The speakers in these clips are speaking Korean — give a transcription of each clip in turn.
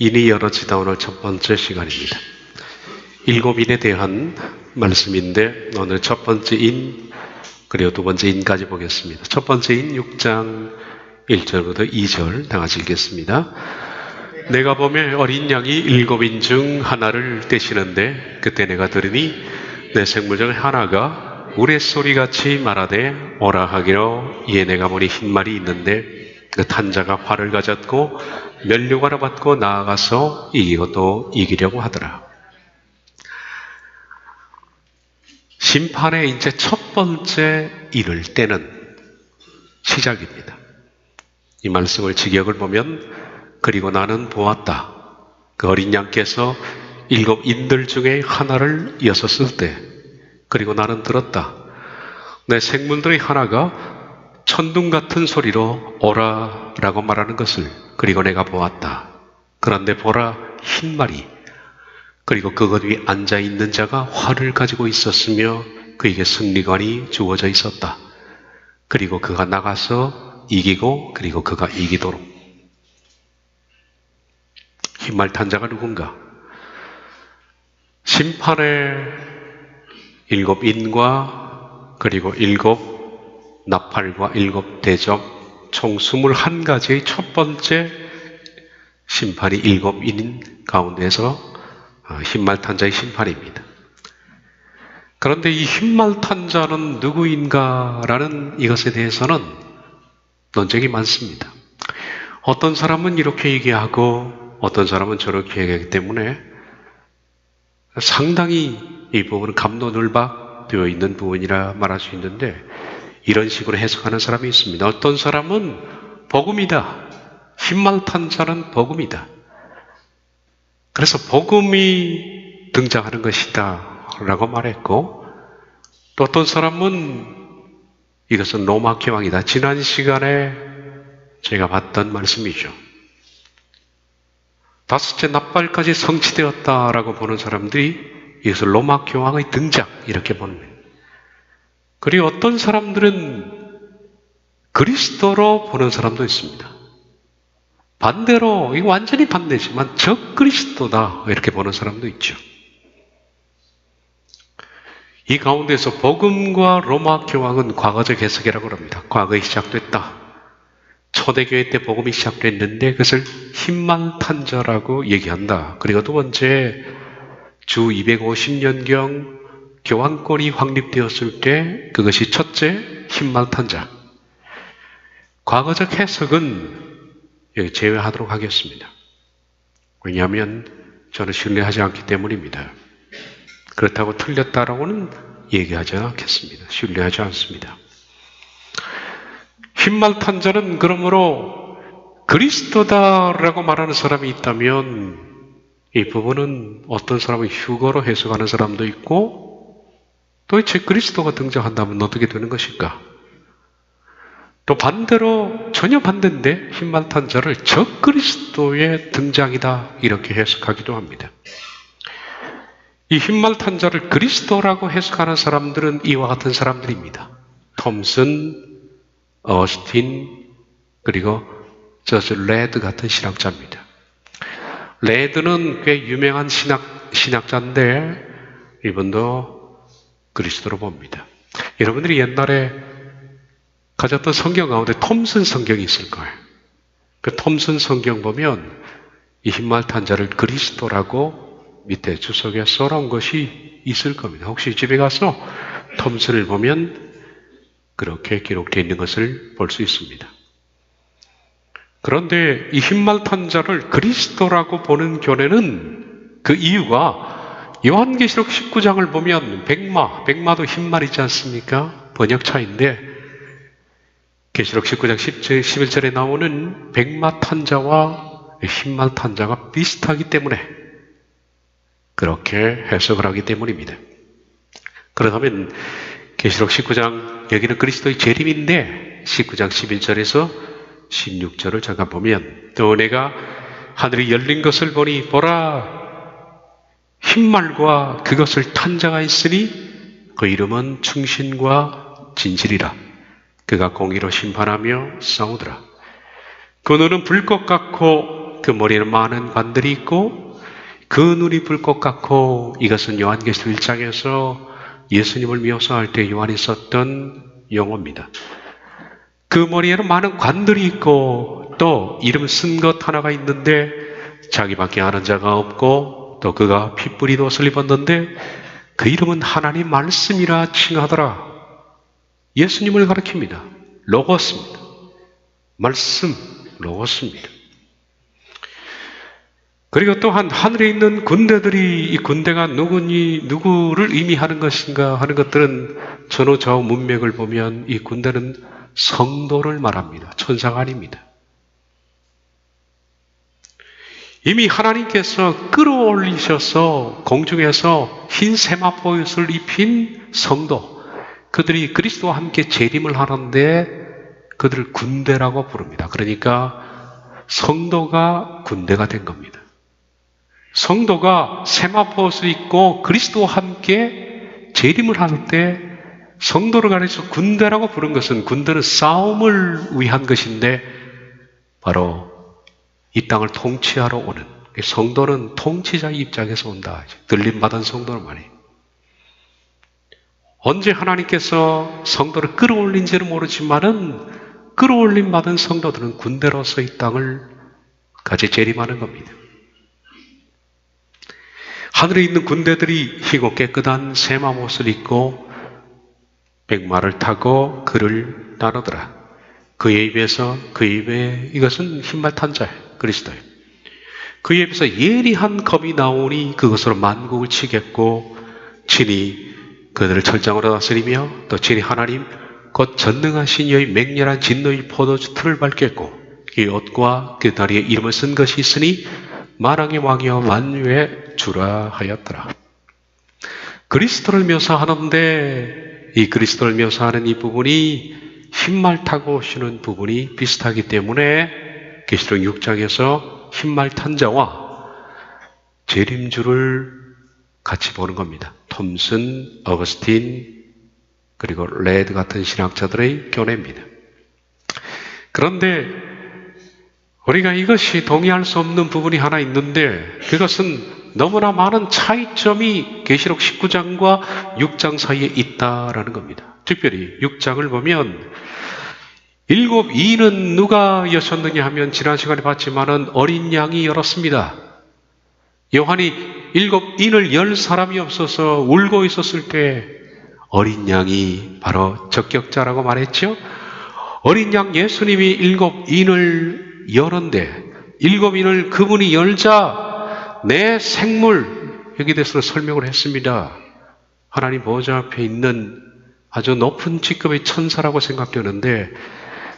인이 열어지다 오늘 첫 번째 시간입니다. 일곱 인에 대한 말씀인데 오늘 첫 번째 인 그리고 두 번째 인까지 보겠습니다. 첫 번째 인 6장 1절부터 2절 다 같이 읽겠습니다. 내가 보매 어린 양이 일곱 인 중 하나를 떼시는데 그때 내가 들으니 내 생물 중 하나가 우레소리같이 말하되 오라 하기로 이에 내가 보니 흰 말이 있는데 그 탄자가 활을 가졌고 면류관을 받고 나아가서 이기고 또 이기려고 하더라. 심판의 이제 첫 번째 일을 떼는 시작입니다. 이 말씀을 직역을 보면 그리고 나는 보았다. 그 어린 양께서 일곱 인들 중에 하나를 여섰을 때 그리고 나는 들었다. 내 생물들의 하나가 천둥 같은 소리로 오라 라고 말하는 것을 그리고 내가 보았다. 그런데 보라 흰 말이 그리고 그것 위에 앉아있는 자가 활을 가지고 있었으며 그에게 승리관이 주어져 있었다. 그리고 그가 나가서 이기고 그리고 그가 이기도록. 흰말 탄 자가 누군가? 심판의 일곱 인과 그리고 일곱 나팔과 일곱 대접 총 21가지의 첫 번째 심판이 일곱 인 가운데서 흰말 탄 자의 심판입니다. 그런데 이 흰말 탄 자는 누구인가라는 이것에 대해서는 논쟁이 많습니다. 어떤 사람은 이렇게 얘기하고 어떤 사람은 저렇게 얘기하기 때문에 상당히 이 부분은 갑론을박되어 있는 부분이라 말할 수 있는데 이런 식으로 해석하는 사람이 있습니다. 어떤 사람은 복음이다. 흰말 탄 자는 복음이다. 그래서 복음이 등장하는 것이다 라고 말했고 또 어떤 사람은 이것은 로마 교황이다. 지난 시간에 제가 봤던 말씀이죠. 다섯째 나팔까지 성취되었다라고 보는 사람들이 이것을 로마 교황의 등장 이렇게 봅니다. 그리고 어떤 사람들은 그리스도로 보는 사람도 있습니다. 반대로 이거 완전히 반대지만 적그리스도다 이렇게 보는 사람도 있죠. 이 가운데서 복음과 로마 교황은 과거적 해석이라고 합니다. 과거에 시작됐다. 초대교회 때 복음이 시작됐는데 그것을 흰말 탄자라고 얘기한다. 그리고 두 번째 주 250년경 교황권이 확립되었을 때 그것이 첫째 흰말 탄자. 과거적 해석은 여기 제외하도록 하겠습니다. 왜냐하면 저는 신뢰하지 않기 때문입니다. 그렇다고 틀렸다라고는 얘기하지 않겠습니다. 신뢰하지 않습니다. 흰말 탄자는 그러므로 그리스도다라고 말하는 사람이 있다면 이 부분은 어떤 사람은 휴거로 해석하는 사람도 있고 도대체 그리스도가 등장한다면 어떻게 되는 것일까? 또 반대로 전혀 반대인데 흰말 탄 자를 적그리스도의 등장이다 이렇게 해석하기도 합니다. 이 흰말 탄 자를 그리스도라고 해석하는 사람들은 이와 같은 사람들입니다. 톰슨, 어스틴 그리고 저스 레드 같은 신학자입니다. 레드는 꽤 유명한 신학자인데 이분도 그리스도로 봅니다. 여러분들이 옛날에 가졌던 성경 가운데 톰슨 성경이 있을 거예요. 그 톰슨 성경 보면 이 흰말 탄 자를 그리스도라고 밑에 주석에 써놓은 것이 있을 겁니다. 혹시 집에 가서 톰슨을 보면 그렇게 기록되어 있는 것을 볼 수 있습니다. 그런데 이 흰말 탄 자를 그리스도라고 보는 견해는 그 이유가 요한계시록 19장을 보면 백마도 흰말이지 않습니까? 번역차인데 계시록 19장 11절에 나오는 백마 탄자와 흰말 탄자가 비슷하기 때문에 그렇게 해석을 하기 때문입니다. 그렇다면 계시록 19장 여기는 그리스도의 재림인데 19장 11절에서 16절을 잠깐 보면 또 내가 하늘이 열린 것을 보니 보라 흰말과 그것을 탄 자가 있으니 그 이름은 충신과 진실이라. 그가 공의로 심판하며 싸우더라. 그 눈은 불꽃 같고 있고 그 머리에는 많은 관들이 있고 그 눈이 불꽃 같고, 이것은 요한계시록 1장에서 예수님을 묘사할 때 요한이 썼던 용어입니다. 그 머리에는 많은 관들이 있고 또 이름 쓴 것 하나가 있는데 자기밖에 아는 자가 없고 또 그가 핏뿌리도 옷을 입었는데 그 이름은 하나님 말씀이라 칭하더라. 예수님을 가리킵니다. 로고스입니다. 말씀, 로고스입니다. 그리고 또한 하늘에 있는 군대들이, 이 군대가 누구를 의미하는 것인가 하는 것들은 전후 좌우 문맥을 보면 이 군대는 성도를 말합니다. 천사가 아닙니다. 이미 하나님께서 끌어올리셔서 공중에서 흰 세마포옷을 입힌 성도, 그들이 그리스도와 함께 재림을 하는데 그들을 군대라고 부릅니다. 그러니까 성도가 군대가 된 겁니다. 성도가 세마포옷을 입고 그리스도와 함께 재림을 할 때 성도를 가리켜 군대라고 부른 것은, 군대는 싸움을 위한 것인데 바로 이 땅을 통치하러 오는, 성도는 통치자의 입장에서 온다. 들림받은 성도를 말해요. 언제 하나님께서 성도를 끌어올린지는 모르지만은 끌어올림 받은 성도들은 군대로서 이 땅을 같이 재림하는 겁니다. 하늘에 있는 군대들이 희고 깨끗한 세마옷을 입고 백마를 타고 그를 나누더라. 그의 입에서, 그의 입에, 이것은 흰말 탄 자예요. 그리스도예요. 그의 입에서 예리한 검이 나오니 그것으로 만국을 치겠고 친히 그들을 철장으로 다스리며 또 친히 하나님 곧 전능하신 이의 맹렬한 진노의 포도주 틀을 밟겠고 이 옷과 그 다리에 이름을 쓴 것이 있으니 만왕의 왕이여 만유의 주라 하였더라. 그리스도를 묘사하는데 이 그리스도를 묘사하는 이 부분이 흰말 타고 오시는 부분이 비슷하기 때문에 계시록 6장에서 흰말 탄 자와 재림주를 같이 보는 겁니다. 톰슨, 어거스틴, 그리고 레드 같은 신학자들의 견해입니다. 그런데 우리가 이것이 동의할 수 없는 부분이 하나 있는데 그것은 너무나 많은 차이점이 계시록 19장과 6장 사이에 있다라는 겁니다. 특별히 6장을 보면 일곱 이는 누가 여셨느냐 하면 지난 시간에 봤지만은 어린 양이 열었습니다. 요한이 일곱 인을 열 사람이 없어서 울고 있었을 때 어린 양이 바로 적격자라고 말했죠. 어린 양 예수님이 일곱 인을 여는데 일곱 인을 그분이 열자 내 생물, 여기 대해서 설명을 했습니다. 하나님 보좌 앞에 있는 아주 높은 직급의 천사라고 생각되는데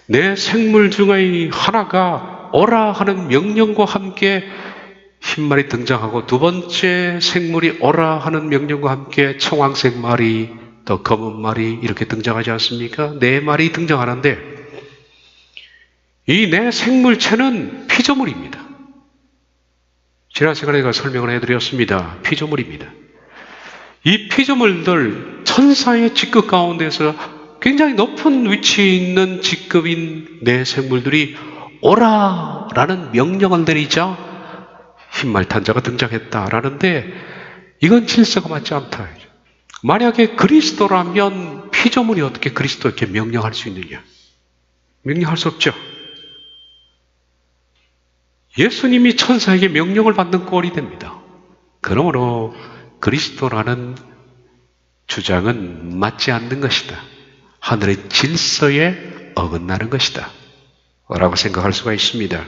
내 생물 중의 하나가 오라 하는 명령과 함께 흰말이 등장하고 두 번째 생물이 오라 하는 명령과 함께 청황색 말이 또 검은 말이 이렇게 등장하지 않습니까? 네 말이 등장하는데 이 네 생물체는 피조물입니다. 지난 시간에 제가 설명을 해드렸습니다. 피조물입니다. 이 피조물들 천사의 직급 가운데서 굉장히 높은 위치에 있는 직급인 네 생물들이 오라라는 명령을 내리자 흰말 탄 자가 등장했다라는데 이건 질서가 맞지 않다. 만약에 그리스도라면 피조물이 어떻게 그리스도에게 명령할 수 있느냐? 명령할 수 없죠. 예수님이 천사에게 명령을 받는 꼴이 됩니다. 그러므로 그리스도라는 주장은 맞지 않는 것이다. 하늘의 질서에 어긋나는 것이다. 라고 생각할 수가 있습니다.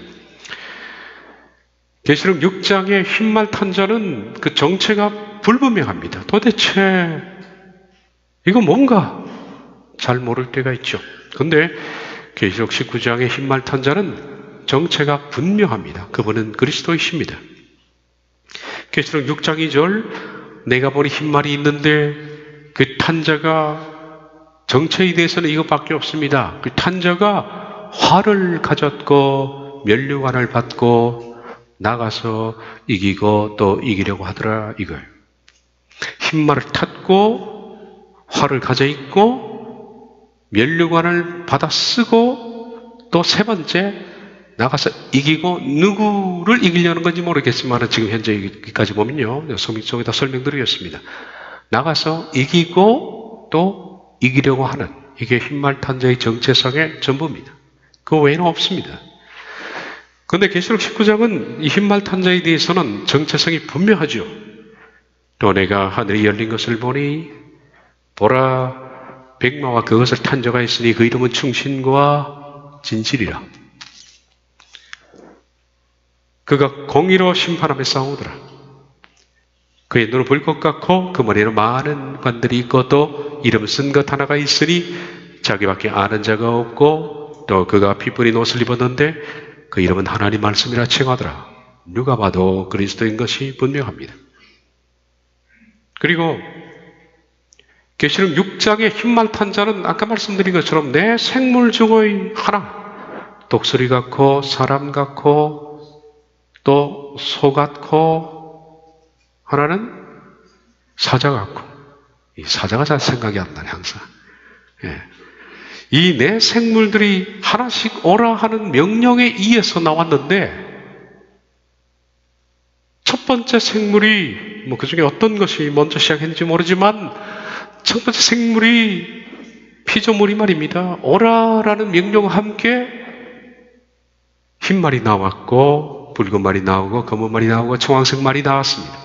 계시록 6장의 흰말 탄 자는 그 정체가 불분명합니다. 도대체 이거 뭔가 잘 모를 때가 있죠. 그런데 계시록 19장의 흰말 탄 자는 정체가 분명합니다. 그분은 그리스도이십니다. 계시록 6장 2절 내가 보니 흰말이 있는데 그 탄자가 정체에 대해서는 이것밖에 없습니다. 그 탄자가 활을 가졌고 면류관을 받고 나가서 이기고 또 이기려고 하더라 이거예요. 흰말을 탔고 활을 가져 있고 면류관을 받아 쓰고 또 세 번째 나가서 이기고 누구를 이기려는 건지 모르겠지만 지금 현재 여기까지 보면요. 성경 속에다 설명드리겠습니다. 나가서 이기고 또 이기려고 하는 이게 흰말탄자의 정체성의 전부입니다. 그 외에는 없습니다. 그런데 계시록 19장은 이 흰말탄자에 대해서는 정체성이 분명하죠. 또 내가 하늘이 열린 것을 보니 보라 백마와 그것을 탄 자가 있으니 그 이름은 충신과 진실이라. 그가 공의로 심판하며 싸우더라. 그의 눈은 불꽃 같고 그 머리에는 많은 관들이 있고 또 이름 쓴 것 하나가 있으니 자기밖에 아는 자가 없고 또 그가 핏뿌린 옷을 입었는데 그 이름은 하나님 말씀이라 칭하더라. 누가 봐도 그리스도인 것이 분명합니다. 그리고 계시록 6장의 흰말 탄 자는 아까 말씀드린 것처럼 내 생물 중의 하나, 독수리 같고 사람 같고 또 소 같고 하나는 사자 같고, 이 사자가 잘 생각이 안 나네 항상. 이 네 생물들이 하나씩 오라 하는 명령에 의해서 나왔는데 첫 번째 생물이 그 중에 어떤 것이 먼저 시작했는지 모르지만 첫 번째 생물이 피조물이 말입니다. 오라라는 명령과 함께 흰 말이 나왔고 붉은 말이 나오고 검은 말이 나오고 청황색 말이 나왔습니다.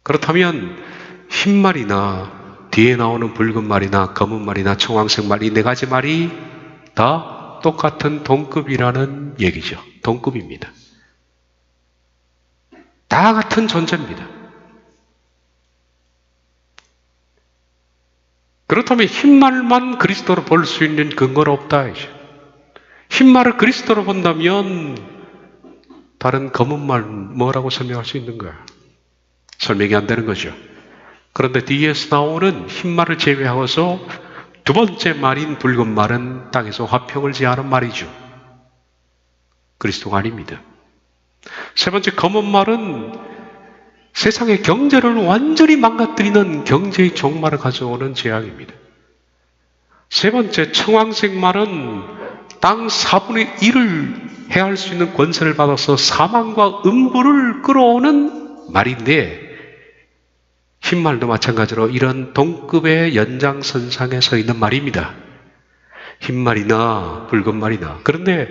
그렇다면 흰 말이나 뒤에 나오는 붉은 말이나 검은 말이나 청황색 말 이 네 가지 말이 다 똑같은 동급이라는 얘기죠. 동급입니다. 다 같은 존재입니다. 그렇다면 흰말만 그리스도로 볼 수 있는 근거는 없다. 흰말을 그리스도로 본다면 다른 검은 말 뭐라고 설명할 수 있는 거야? 설명이 안 되는 거죠. 그런데 뒤에서 나오는 흰말을 제외하고서 두 번째 말인 붉은 말은 땅에서 화평을 제하는 말이죠. 그리스도가 아닙니다. 세 번째 검은 말은 세상의 경제를 완전히 망가뜨리는 경제의 종말을 가져오는 재앙입니다. 세 번째 청황색 말은 땅 4분의 1을 해할 수 있는 권세를 받아서 사망과 음부를 끌어오는 말인데 흰말도 마찬가지로 이런 동급의 연장선상에 서 있는 말입니다. 흰말이나 붉은 말이나. 그런데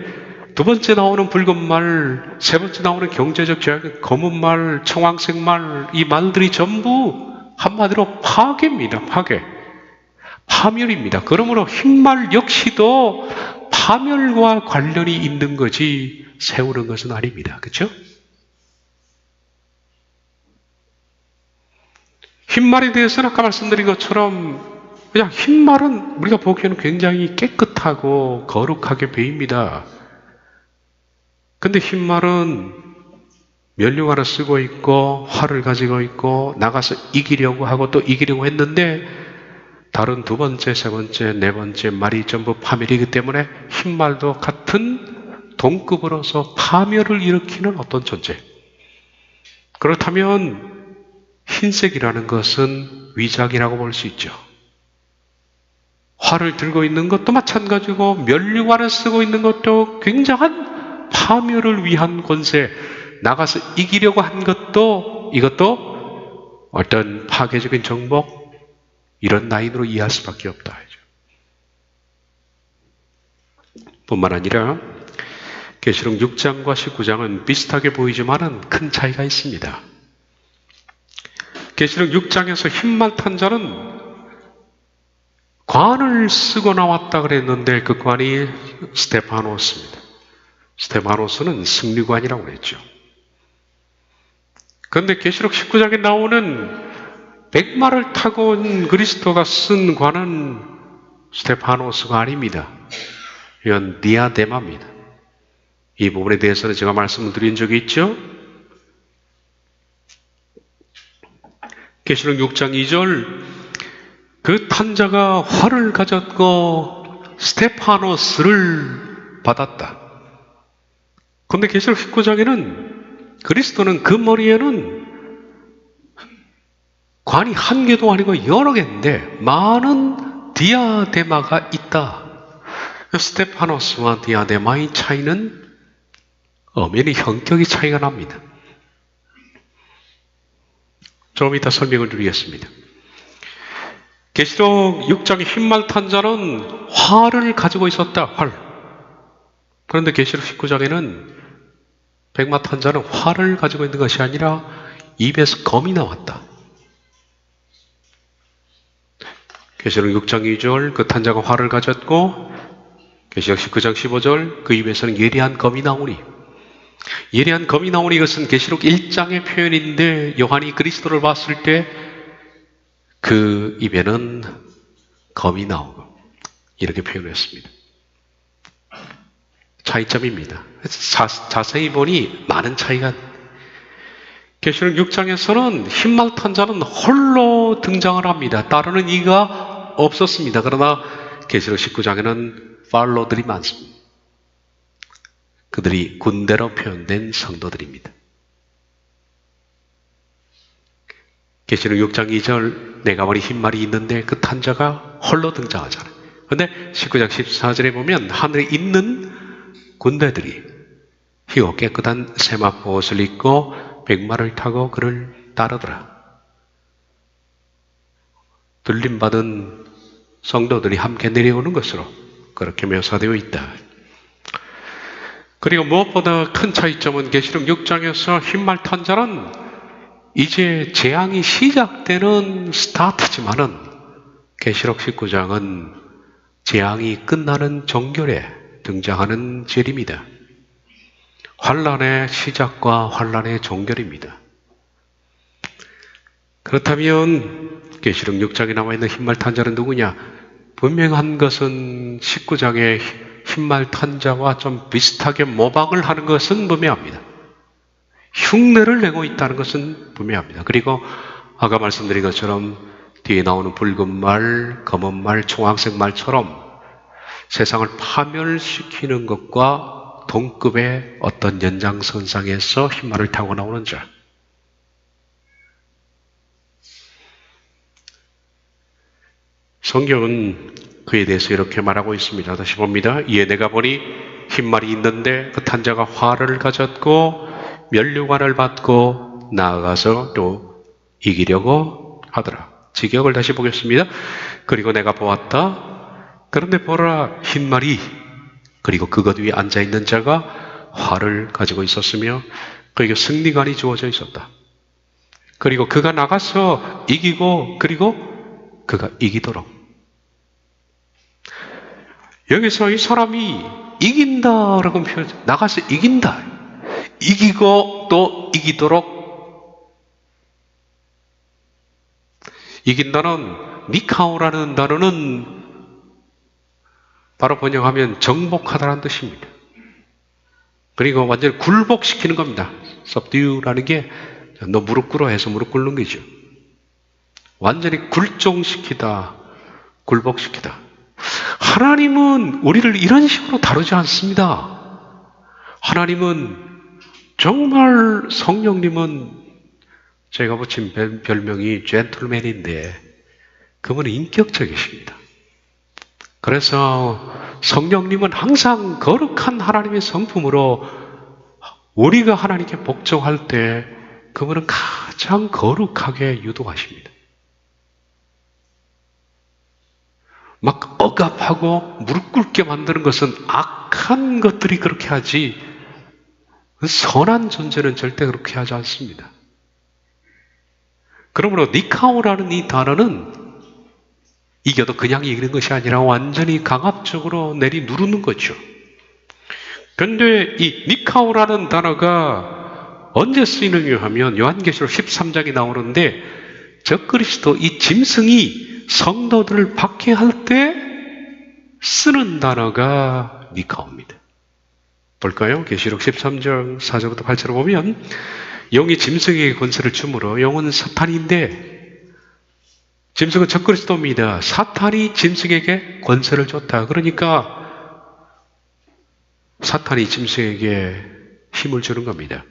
두 번째 나오는 붉은 말, 세 번째 나오는 경제적 제약의 검은 말, 청황색 말, 이 말들이 전부 한마디로 파괴입니다. 파괴. 파멸입니다. 그러므로 흰말 역시도 파멸과 관련이 있는 거지 세우는 것은 아닙니다. 그렇죠? 흰말에 대해서는 아까 말씀드린 것처럼 그냥 흰말은 우리가 보기에는 굉장히 깨끗하고 거룩하게 보입니다. 근데 흰말은 면류관을 쓰고 있고 활을 가지고 있고 나가서 이기려고 하고 또 이기려고 했는데 다른 두 번째, 세 번째, 네 번째 말이 전부 파멸이기 때문에 흰말도 같은 동급으로서 파멸을 일으키는 어떤 존재. 그렇다면 흰색이라는 것은 위장이라고 볼 수 있죠. 활을 들고 있는 것도 마찬가지고 면류관을 쓰고 있는 것도 굉장한 파멸을 위한 권세, 나가서 이기려고 한 것도 이것도 어떤 파괴적인 정복, 이런 라인으로 이해할 수밖에 없다. 뿐만 아니라 계시록 6장과 19장은 비슷하게 보이지만은 큰 차이가 있습니다. 계시록 6장에서 흰말 탄 자는 관을 쓰고 나왔다 그랬는데 그 관이 스테파노스입니다. 스테파노스는 승리관이라고 그랬죠. 그런데 계시록 19장에 나오는 백마를 타고 온 그리스도가 쓴 관은 스테파노스가 아닙니다. 이건 디아데마입니다. 이 부분에 대해서는 제가 말씀을 드린 적이 있죠. 계시록 6장 2절 그 탄자가 활을 가졌고 스테파노스를 받았다. 그런데 계시록 19장에는 그리스도는 그 머리에는 관이 한 개도 아니고 여러 개인데 많은 디아데마가 있다. 스테파노스와 디아데마의 차이는 엄연히 형격의 차이가 납니다. 좀 이따 설명을 드리겠습니다. 계시록 6장의 흰말 탄 자는 활을 가지고 있었다. 활. 그런데 계시록 19장에는 백마 탄 자는 활을 가지고 있는 것이 아니라 입에서 검이 나왔다. 계시록 6장 2절 그 탄자가 활을 가졌고 계시록 19장 15절 그 입에서는 예리한 검이 나오니, 예리한 검이 나오니 이것은 계시록 1장의 표현인데 요한이 그리스도를 봤을 때 그 입에는 검이 나오고 이렇게 표현했습니다. 차이점입니다. 자세히 보니 많은 차이가. 계시록 6장에서는 흰말 탄 자는 홀로 등장을 합니다. 따르는 이가 없었습니다. 그러나 계시록 19장에는 팔로들이 많습니다. 그들이 군대로 표현된 성도들입니다. 계시록 6장 2절 내가 보니 흰말이 있는데 그 탄 자가 홀로 등장하잖아요. 그런데 19장 14절에 보면 하늘에 있는 군대들이 희고 깨끗한 세마포 옷을 입고 백마를 타고 그를 따르더라. 들림받은 성도들이 함께 내려오는 것으로 그렇게 묘사되어 있다. 그리고 무엇보다 큰 차이점은 계시록 6장에서 흰말 탄 자는 이제 재앙이 시작되는 스타트지만은 계시록 19장은 재앙이 끝나는 종결에 등장하는 절입니다. 환란의 시작과 환란의 종결입니다. 그렇다면 계시록 6장에 나와 있는 흰말 탄 자는 누구냐? 분명한 것은 19장의 흰말 탄 자와 좀 비슷하게 모방을 하는 것은 분명합니다. 흉내를 내고 있다는 것은 분명합니다. 그리고 아까 말씀드린 것처럼 뒤에 나오는 붉은 말, 검은 말, 청황색 말처럼 세상을 파멸시키는 것과 동급의 어떤 연장선상에서 흰말을 타고 나오는 자. 성경은 그에 대해서 이렇게 말하고 있습니다. 다시 봅니다. 이에 내가 보니 흰말이 있는데 그 탄 자가 활을 가졌고 면류관을 받고 나아가서 또 이기려고 하더라. 직역을 다시 보겠습니다. 그리고 내가 보았다. 그런데 보라, 흰말이 그리고 그것 위에 앉아있는 자가 활을 가지고 있었으며 그에게 승리관이 주어져 있었다. 그리고 그가 나가서 이기고 그리고 그가 이기도록. 여기서 이 사람이 이긴다라고 표현, 나가서 이긴다. 이기고 또 이기도록. 이긴다는 니카오라는 단어는 바로 번역하면 정복하다라는 뜻입니다. 그리고 완전히 굴복시키는 겁니다. subdue라는 게 너 무릎 꿇어 해서 무릎 꿇는 거죠. 완전히 굴종시키다, 굴복시키다. 하나님은 우리를 이런 식으로 다루지 않습니다. 하나님은 정말 성령님은 제가 붙인 별명이 젠틀맨인데 그분은 인격적이십니다. 그래서 성령님은 항상 거룩한 하나님의 성품으로 우리가 하나님께 복종할 때 그분은 가장 거룩하게 유도하십니다. 막 억압하고 무릎 꿇게 만드는 것은 악한 것들이 그렇게 하지 선한 존재는 절대 그렇게 하지 않습니다. 그러므로 니카오라는 이 단어는 이겨도 그냥 이기는 것이 아니라 완전히 강압적으로 내리 누르는 거죠. 그런데 이 니카오라는 단어가 언제 쓰이느냐 하면 요한계시록 13장에 나오는데 적그리스도 이 짐승이 성도들을 박해할 때 쓰는 단어가 니카오입니다. 볼까요? 계시록 13장 4절부터 8절을 보면 영이 짐승에게 권세를 주므로 영은 사탄인데 짐승은 적그리스도입니다. 사탄이 짐승에게 권세를 줬다. 그러니까 사탄이 짐승에게 힘을 주는 겁니다.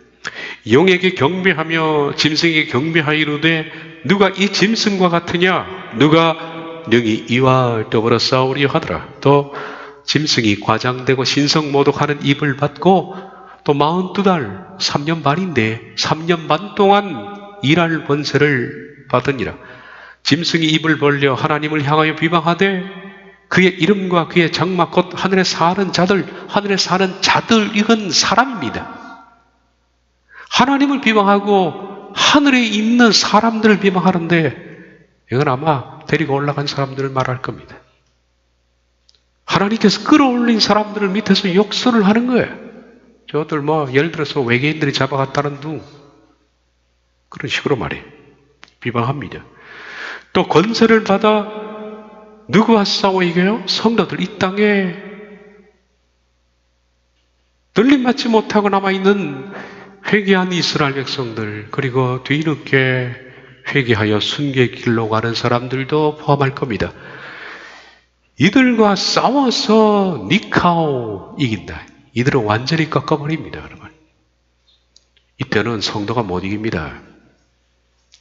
영에게 경배하며 짐승에게 경배하이로되 누가 이 짐승과 같으냐? 누가 능히 이와 더불어 싸우려 하더라. 또 짐승이 과장되고 신성모독하는 입을 받고 또 42달, 3년 반인데 3년 반 동안 일할 권세를 받으니라. 짐승이 입을 벌려 하나님을 향하여 비방하되 그의 이름과 그의 장막 곧 하늘에 사는 자들, 이건 사람입니다. 하나님을 비방하고 하늘에 있는 사람들을 비방하는데 이건 아마 데리고 올라간 사람들을 말할 겁니다. 하나님께서 끌어올린 사람들을 밑에서 욕설을 하는 거예요. 저들 예를 들어서 외계인들이 잡아갔다는 둥 그런 식으로 말해요. 비방합니다. 또 권세를 받아 누구와 싸워 이겨요? 성도들, 이 땅에 들림받지 못하고 남아있는 회개한 이스라엘 백성들, 그리고 뒤늦게 회개하여 순교의 길로 가는 사람들도 포함할 겁니다. 이들과 싸워서 니카오 이긴다. 이들은 완전히 꺾어버립니다, 여러분. 이때는 성도가 못 이깁니다.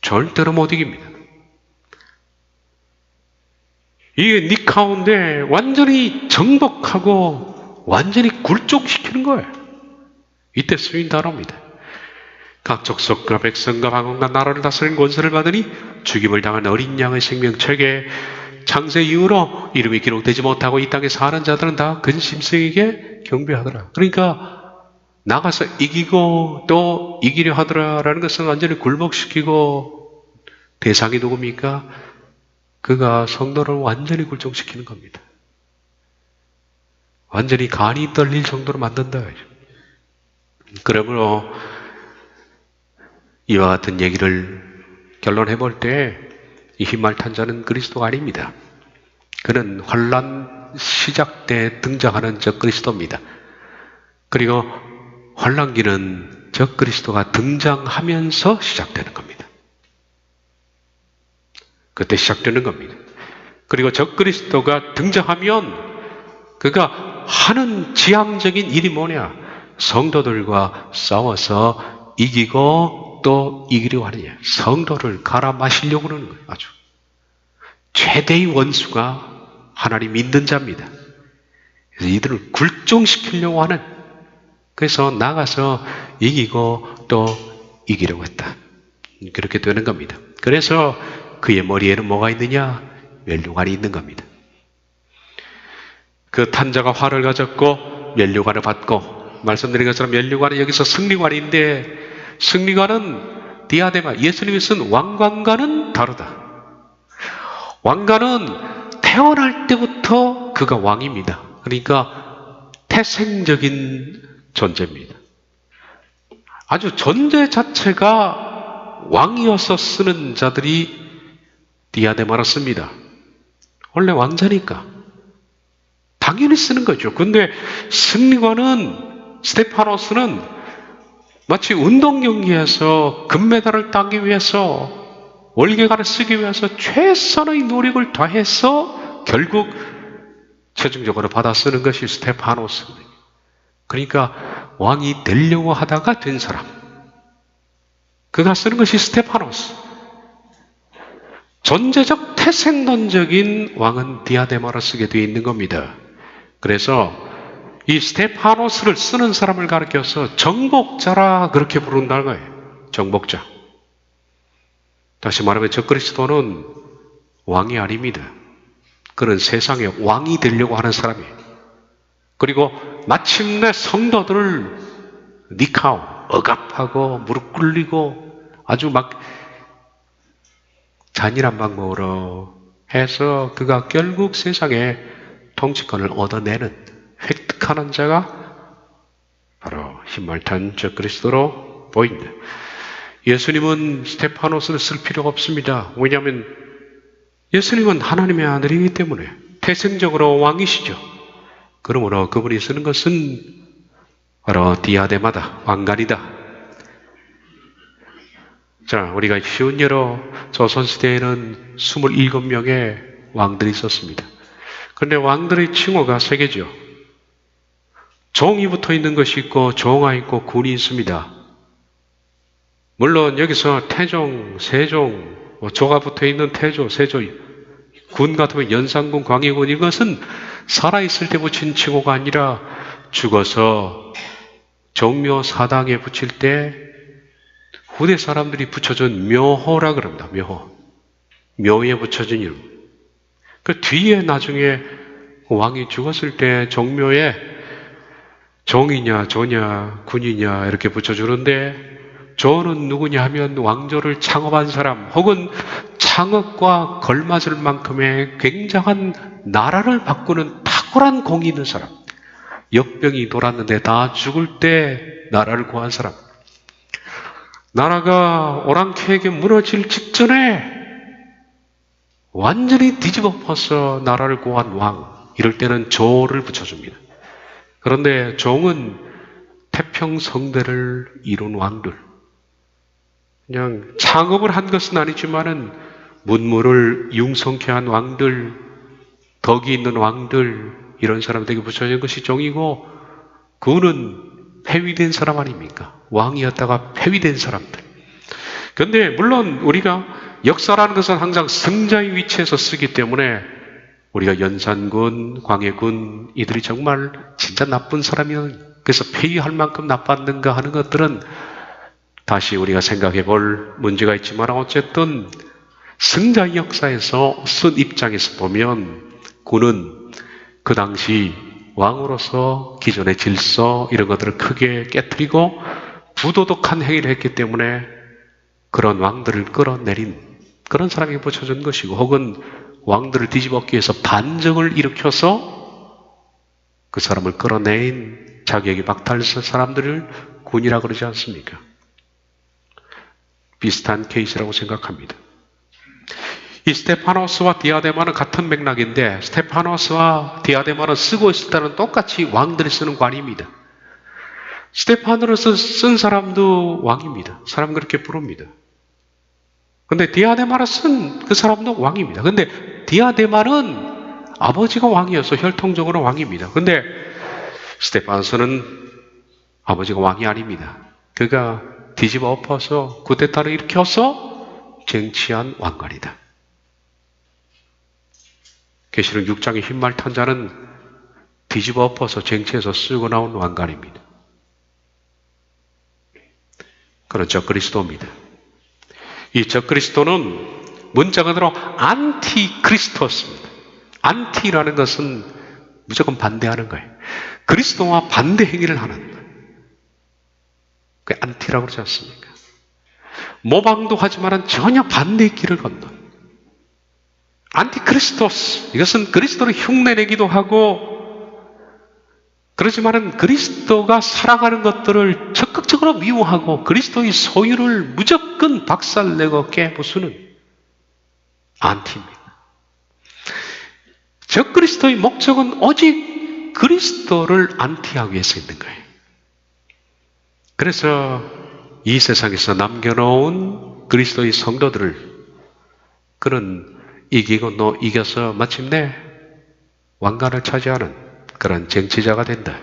절대로 못 이깁니다. 이 니카오인데 완전히 정복하고 완전히 굴족시키는 거예요. 이때 쓰인 단어입니다. 각 족속과 백성과 방언과 나라를 다스리는 권세를 받으니 죽임을 당한 어린 양의 생명책에 창세 이후로 이름이 기록되지 못하고 이 땅에 사는 자들은 다 근심성에게 경배하더라. 그러니까 나가서 이기고 또 이기려 하더라라는 것은 완전히 굴복시키고 대상이 누굽니까? 그가 성도를 완전히 굴종시키는 겁니다. 완전히 간이 떨릴 정도로 만든다. 그러므로 이와 같은 얘기를 결론해 볼 때 이 흰말 탄 자는 그리스도가 아닙니다. 그는 환난 시작 때 등장하는 저 그리스도입니다. 그리고 환난기는 저 그리스도가 등장하면서 시작되는 겁니다. 그때 시작되는 겁니다. 그리고 저 그리스도가 등장하면 그가 하는 지향적인 일이 뭐냐? 성도들과 싸워서 이기고 또 이기려고 하느냐? 성도를 갈아 마시려고 그러는 거예요. 아주 최대의 원수가 하나님 믿는 자입니다. 그래서 이들을 굴종시키려고 하는, 그래서 나가서 이기고 또 이기려고 했다. 그렇게 되는 겁니다. 그래서 그의 머리에는 뭐가 있느냐? 면류관이 있는 겁니다. 그 탄자가 활을 가졌고 면류관을 받고, 말씀드린 것처럼 면류관은 여기서 승리관인데, 승리관은 디아데마, 예수님이 쓴 왕관과는 다르다. 왕관은 태어날 때부터 그가 왕입니다. 그러니까 태생적인 존재입니다. 아주 존재 자체가 왕이어서 쓰는 자들이 디아데마를 씁니다. 원래 왕자니까 당연히 쓰는 거죠. 근데 승리관은, 스테파노스는 마치 운동 경기에서 금메달을 따기 위해서, 월계관을 쓰기 위해서 최선의 노력을 다해서 결국 최종적으로 받아 쓰는 것이 스테파노스입니다. 그러니까 왕이 되려고 하다가 된 사람, 그가 쓰는 것이 스테파노스. 존재적 태생론적인 왕은 디아데마로 쓰게 되어 있는 겁니다. 그래서 이 스테파노스를 쓰는 사람을 가리켜서 정복자라 그렇게 부른다는 거예요. 정복자. 다시 말하면 저 그리스도는 왕이 아닙니다. 그는 세상의 왕이 되려고 하는 사람이에요. 그리고 마침내 성도들을 니카오, 억압하고 무릎 꿇리고 아주 막 잔인한 방법으로 해서 그가 결국 세상에 통치권을 얻어내는, 획득하는 자가 바로 흰말 탄 저 그리스도로 보입니다. 예수님은 스테파노스를 쓸 필요가 없습니다. 왜냐하면 예수님은 하나님의 아들이기 때문에 태생적으로 왕이시죠. 그러므로 그분이 쓰는 것은 바로 디아데마다, 왕관이다. 자, 우리가 쉬운 예로 조선시대에는 27명의 왕들이 있었습니다. 그런데 왕들의 칭호가 세 개죠. 종이 붙어 있는 것이 있고 종아 있고 군이 있습니다. 물론 여기서 태종, 세종, 조가 붙어 있는 태조, 세조, 군 같으면 연산군, 광해군, 이것은 살아있을 때 붙인 칭호가 아니라 죽어서 정묘 사당에 붙일 때 후대 사람들이 붙여준 묘호라 그럽니다. 묘호. 묘에 붙여준 이름. 그 뒤에 나중에 왕이 죽었을 때 정묘에 정이냐, 조냐, 군이냐 이렇게 붙여주는데 조는 누구냐 하면 왕조를 창업한 사람 혹은 창업과 걸맞을 만큼의 굉장한 나라를 바꾸는 탁월한 공이 있는 사람. 역병이 돌았는데 다 죽을 때 나라를 구한 사람. 나라가 오랑캐에게 무너질 직전에 완전히 뒤집어 엎어서 나라를 구한 왕. 이럴 때는 조를 붙여줍니다. 그런데 종은 태평성대를 이룬 왕들. 그냥 창업을 한 것은 아니지만은 문물을 융성케 한 왕들, 덕이 있는 왕들, 이런 사람들에게 붙여진 것이 종이고, 그는 폐위된 사람 아닙니까? 왕이었다가 폐위된 사람들. 그런데 물론 우리가 역사라는 것은 항상 승자의 위치에서 쓰기 때문에 우리가 연산군, 광해군 이들이 정말 진짜 나쁜 사람이면 그래서 폐위할 만큼 나빴는가 하는 것들은 다시 우리가 생각해 볼 문제가 있지만 어쨌든 승자의 역사에서 쓴 입장에서 보면 군은 그 당시 왕으로서 기존의 질서 이런 것들을 크게 깨뜨리고 부도덕한 행위를 했기 때문에 그런 왕들을 끌어내린 그런 사람에게 붙여준 것이고 혹은 왕들을 뒤집어엎기 위해서 반정을 일으켜서 그 사람을 끌어내린 자기에게 박탈했을 사람들을 군이라고 그러지 않습니까? 비슷한 케이스라고 생각합니다. 이 스테파노스와 디아데마는 같은 맥락인데 스테파노스와 디아데마는 쓰고 있을 때는 똑같이 왕들이 쓰는 관입니다. 스테파노스 쓴 사람도 왕입니다. 사람 그렇게 부릅니다. 근데 디아데마를 쓴 그 사람도 왕입니다. 근데 디아데마는 아버지가 왕이어서 혈통적으로 왕입니다. 근데 스테파노스는 아버지가 왕이 아닙니다. 그가 뒤집어 엎어서 쿠데타를 일으켜서 쟁취한 왕관이다. 계시록 6장의 흰말 탄 자는 뒤집어 엎어서 쟁취해서 쓰고 나온 왕관입니다. 그런 적그리스도입니다. 이 적그리스도는 문자 그대로 안티크리스토스입니다. 안티라는 것은 무조건 반대하는 거예요. 그리스도와 반대 행위를 하는 거예요. 그게 안티라고 그러지 않습니까? 모방도 하지만 전혀 반대의 길을 걷는 안티크리스토스. 이것은 그리스도를 흉내내기도 하고 그렇지만은 그리스도가 사랑하는 것들을 적극적으로 미워하고 그리스도의 소유를 무조건 박살내고 깨부수는 안티입니다. 적그리스도의 목적은 오직 그리스도를 안티하기 위해서 있는 거예요. 그래서 이 세상에서 남겨놓은 그리스도의 성도들을 그는 이기고 너 이겨서 마침내 왕관을 차지하는 그런 정치자가 된다.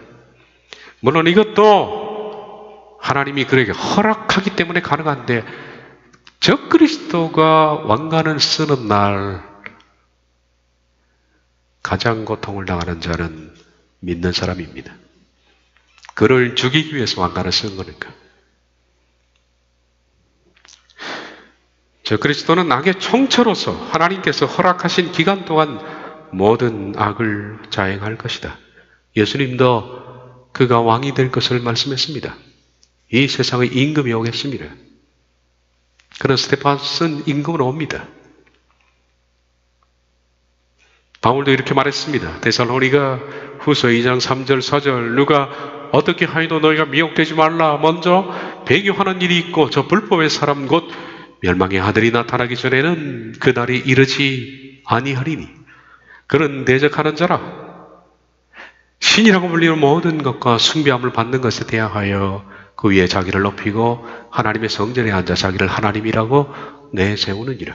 물론 이것도 하나님이 그에게 허락하기 때문에 가능한데 적그리스도가 왕관을 쓰는 날 가장 고통을 당하는 자는 믿는 사람입니다. 그를 죽이기 위해서 왕관을 쓴 거니까. 적그리스도는 악의 총체로서 하나님께서 허락하신 기간 동안 모든 악을 자행할 것이다. 예수님도 그가 왕이 될 것을 말씀했습니다. 이 세상의 임금이 오겠습니다. 그런 스테파노스는 임금으로 옵니다. 바울도 이렇게 말했습니다. 데살로니가 후서 2장 3절 4절 누가 어떻게 하여도 너희가 미혹되지 말라. 먼저 배교하는 일이 있고 저 불법의 사람 곧 멸망의 아들이 나타나기 전에는 그날이 이르지 아니하리니 그는 대적하는 자라. 신이라고 불리는 모든 것과 숭배함을 받는 것에 대하여 그 위에 자기를 높이고 하나님의 성전에 앉아 자기를 하나님이라고 내세우느니라.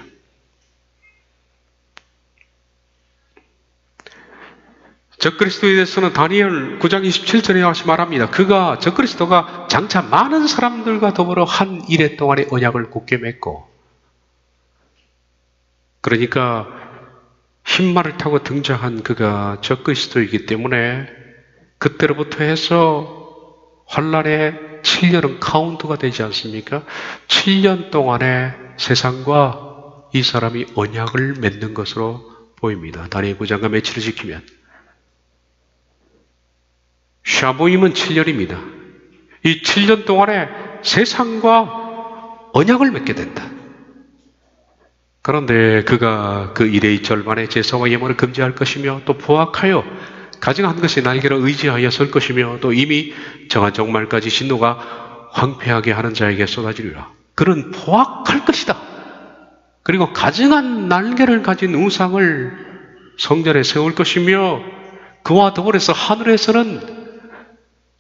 적그리스도에 대해서는 다니엘 9장 27절에 다시 말합니다. 그가 적그리스도가 장차 많은 사람들과 더불어 한 이래 동안의 언약을 굳게 맺고 그러니까 흰말을 타고 등장한 그가 적그리스도이기 때문에 그때로부터 해서 환란의 7년은 카운트가 되지 않습니까? 7년 동안에 세상과 이 사람이 언약을 맺는 것으로 보입니다. 다니엘 9장과 며칠을 지키면. 샤보임은 7년입니다. 이 7년 동안에 세상과 언약을 맺게 된다. 그런데 그가 그 일의 절반에 제사와 예물을 금지할 것이며 또 포악하여 가증한 것이 날개를 의지하여 설 것이며 또 이미 정한 종말까지 진노가 황폐하게 하는 자에게 쏟아지리라. 그는 포악할 것이다. 그리고 가증한 날개를 가진 우상을 성전에 세울 것이며 그와 더불어서 하늘에서는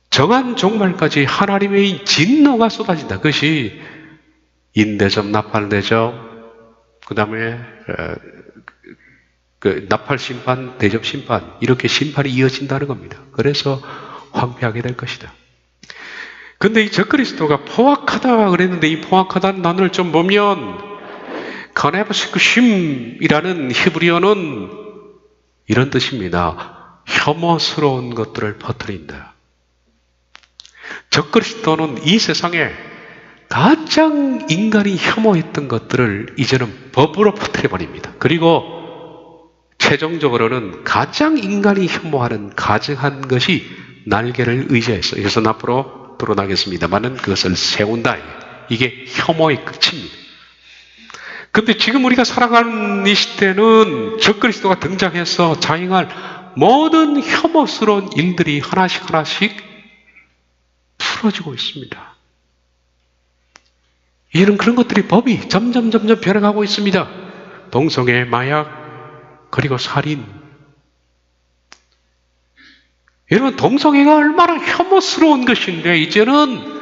정한 종말까지 하나님의 진노가 쏟아진다. 그것이 인대접, 나팔대접, 그 다음에 나팔 심판, 대접 심판, 이렇게 심판이 이어진다는 겁니다. 그래서 황폐하게 될 것이다. 근데 이 적그리스도가 포악하다 그랬는데 이 포악하다는 단어를 좀 보면 카네브시크심이라는 히브리어는 이런 뜻입니다. 혐오스러운 것들을 퍼뜨린다. 적그리스도는 이 세상에 가장 인간이 혐오했던 것들을 이제는 법으로 퍼뜨려버립니다. 그리고 최종적으로는 가장 인간이 혐오하는 가증한 것이 날개를 의지해서 이것은 앞으로 드러나겠습니다만은 그것을 세운다. 이게 혐오의 끝입니다. 근데 지금 우리가 살아가는 이 시대는 적그리스도가 등장해서 자행할 모든 혐오스러운 일들이 하나씩 풀어지고 있습니다. 이런 그런 것들이 법이 점점 변해가고 있습니다. 동성애, 마약, 그리고 살인. 여러분, 동성애가 얼마나 혐오스러운 것인데 이제는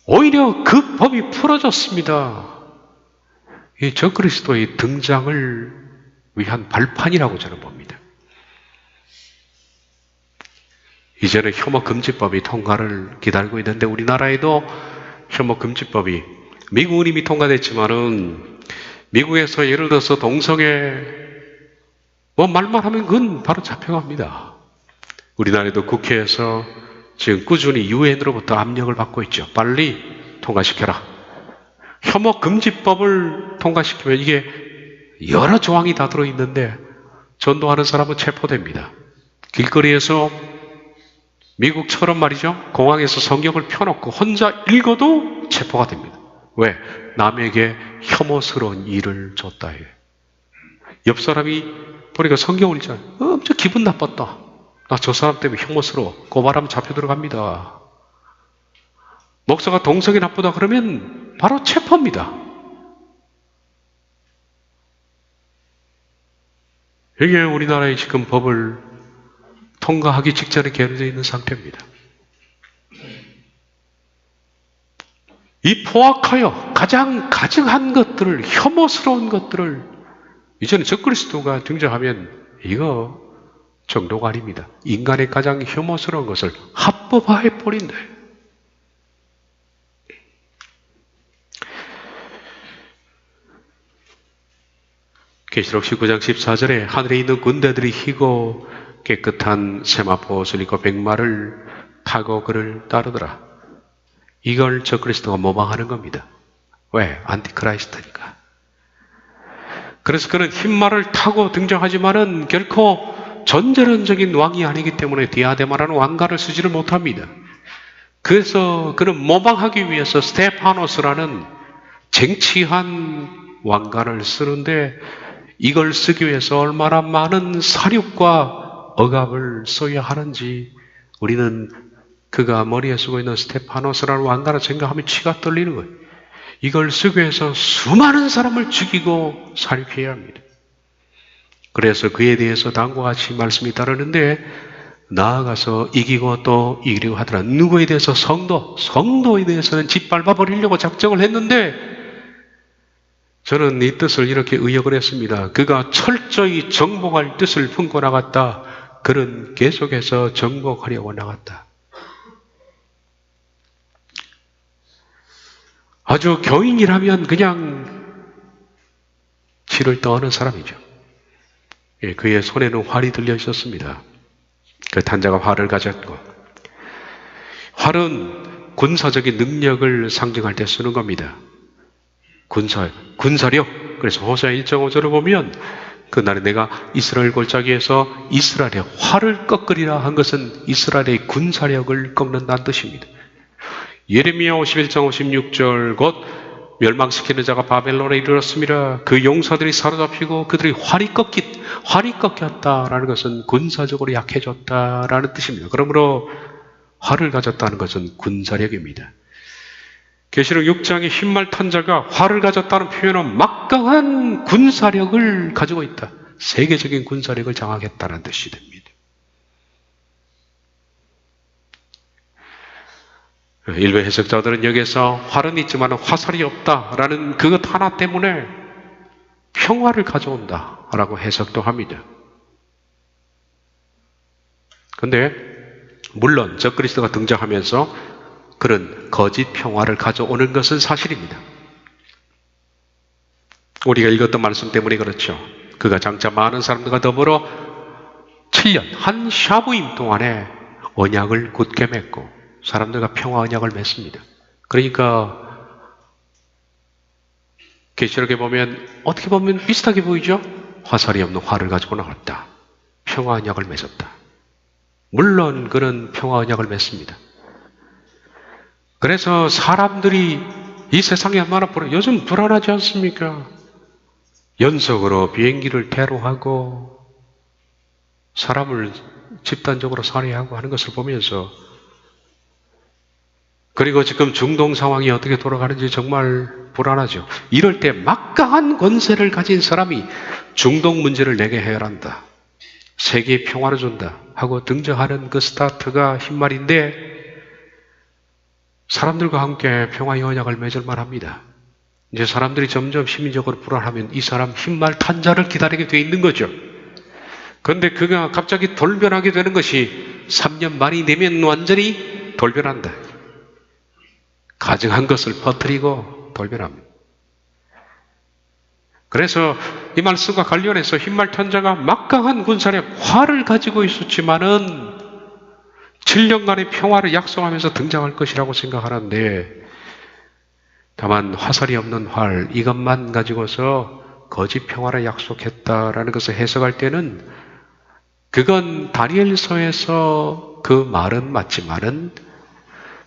오히려 그 법이 풀어졌습니다. 이 적그리스도의 등장을 위한 발판이라고 저는 봅니다. 이제는 혐오금지법이 통과를 기다리고 있는데 우리나라에도 혐오금지법이 미국은 이미 통과됐지만은 미국에서 예를 들어서 동성애 말만 하면 그건 바로 잡혀갑니다. 우리나라에도 국회에서 지금 꾸준히 유엔으로부터 압력을 받고 있죠. 빨리 통과시켜라. 혐오금지법을 통과시키면 이게 여러 조항이 다 들어있는데 전도하는 사람은 체포됩니다. 길거리에서 미국처럼 말이죠. 공항에서 성경을 펴놓고 혼자 읽어도 체포가 됩니다. 왜? 남에게 혐오스러운 일을 줬다 해요. 옆 사람이 보니까 성경을 읽잖아요. 엄청 기분 나빴다. 나 저 사람 때문에 혐오스러워. 고발하면 잡혀 들어갑니다. 목사가 동성이 나쁘다 그러면 바로 체포입니다. 이게 우리나라의 지금 법을 통과하기 직전에 게을러져 있는 상태입니다. 이 포악하여 가장 가증한 것들을, 혐오스러운 것들을 이제는 적그리스도가 등장하면 이거 정도가 아닙니다. 인간의 가장 혐오스러운 것을 합법화해 버린다. 계시록 19장 14절에 하늘에 있는 군대들이 희고 깨끗한 세마포 옷을 입고 백마를 타고 그를 따르더라. 이걸 적그리스도가 모방하는 겁니다. 왜? 안티크라이스트니까. 그래서 그는 흰말을 타고 등장하지만은 결코 전제론적인 왕이 아니기 때문에 디아데마라는 왕관을 쓰지를 못합니다. 그래서 그는 모방하기 위해서 스테파노스라는 쟁취한 왕관을 쓰는데 이걸 쓰기 위해서 얼마나 많은 사륙과 억압을 써야 하는지 우리는 그가 머리에 쓰고 있는 스테파노스라는 왕관을 생각하면 치가 떨리는 거예요. 이걸 쓰기 위해서 수많은 사람을 죽이고 사륙해야 합니다. 그래서 그에 대해서 다음과 같이 말씀이 따르는데 나아가서 이기고 또 이기려고 하더라. 누구에 대해서? 성도에 대해서는 짓밟아 버리려고 작정을 했는데 저는 이 뜻을 이렇게 의역을 했습니다. 그가 철저히 정복할 뜻을 품고 나갔다. 그는 계속해서 정복하려고 나갔다. 아주 교인이라면 그냥 질을 떠하는 사람이죠. 예, 그의 손에는 활이 들려 있었습니다. 그 탄자가 활을 가졌고, 활은 군사적인 능력을 상징할 때 쓰는 겁니다. 군사력. 그래서 호세아 1.5절을 보면 그날에 내가 이스라엘 골짜기에서 이스라엘의 활을 꺾으리라 한 것은 이스라엘의 군사력을 꺾는다는 뜻입니다. 예레미야 51장 56절 곧 멸망시키는 자가 바벨론에 이르렀습니다. 그 용사들이 사로잡히고 그들이 활이 꺾였다라는 것은 군사적으로 약해졌다라는 뜻입니다. 그러므로 활을 가졌다는 것은 군사력입니다. 계시록 6장의 흰말 탄자가 활을 가졌다는 표현은 막강한 군사력을 가지고 있다. 세계적인 군사력을 장악했다는 뜻이 됩니다. 일부 해석자들은 여기에서 활은 있지만 화살이 없다라는 그것 하나 때문에 평화를 가져온다라고 해석도 합니다. 그런데 물론 적그리스도가 등장하면서 그런 거짓 평화를 가져오는 것은 사실입니다. 우리가 읽었던 말씀 때문에 그렇죠. 그가 장차 많은 사람들과 더불어 7년 한 샤부임 동안에 언약을 굳게 맺고 사람들과 평화 언약을 맺습니다. 그러니까 계시록에 보면 어떻게 보면 비슷하게 보이죠? 화살이 없는 활을 가지고 나왔다. 평화 언약을 맺었다. 물론 그런 평화 언약을 맺습니다. 그래서 사람들이 이 세상이 얼마나 요즘 불안하지 않습니까? 연속으로 비행기를 테러하고 사람을 집단적으로 살해하고 하는 것을 보면서, 그리고 지금 중동 상황이 어떻게 돌아가는지 정말 불안하죠. 이럴 때 막강한 권세를 가진 사람이 중동 문제를 내게 해결한다, 세계에 평화를 준다 하고 등장하는 그 스타트가 흰말인데 사람들과 함께 평화의 언약을 맺을 만합니다. 이제 사람들이 점점 시민적으로 불안하면 이 사람 흰말 탄자를 기다리게 돼 있는 거죠. 그런데 그가 갑자기 돌변하게 되는 것이 3년 만이 되면 완전히 돌변한다. 가증한 것을 퍼뜨리고 돌변합니다. 그래서 이 말씀과 관련해서 흰말 탄자가 막강한 군사력, 활을 가지고 있었지만은 7년간의 평화를 약속하면서 등장할 것이라고 생각하는데, 다만 화살이 없는 활, 이것만 가지고서 거짓 평화를 약속했다라는 것을 해석할 때는 그건 다니엘서에서 그 말은 맞지만은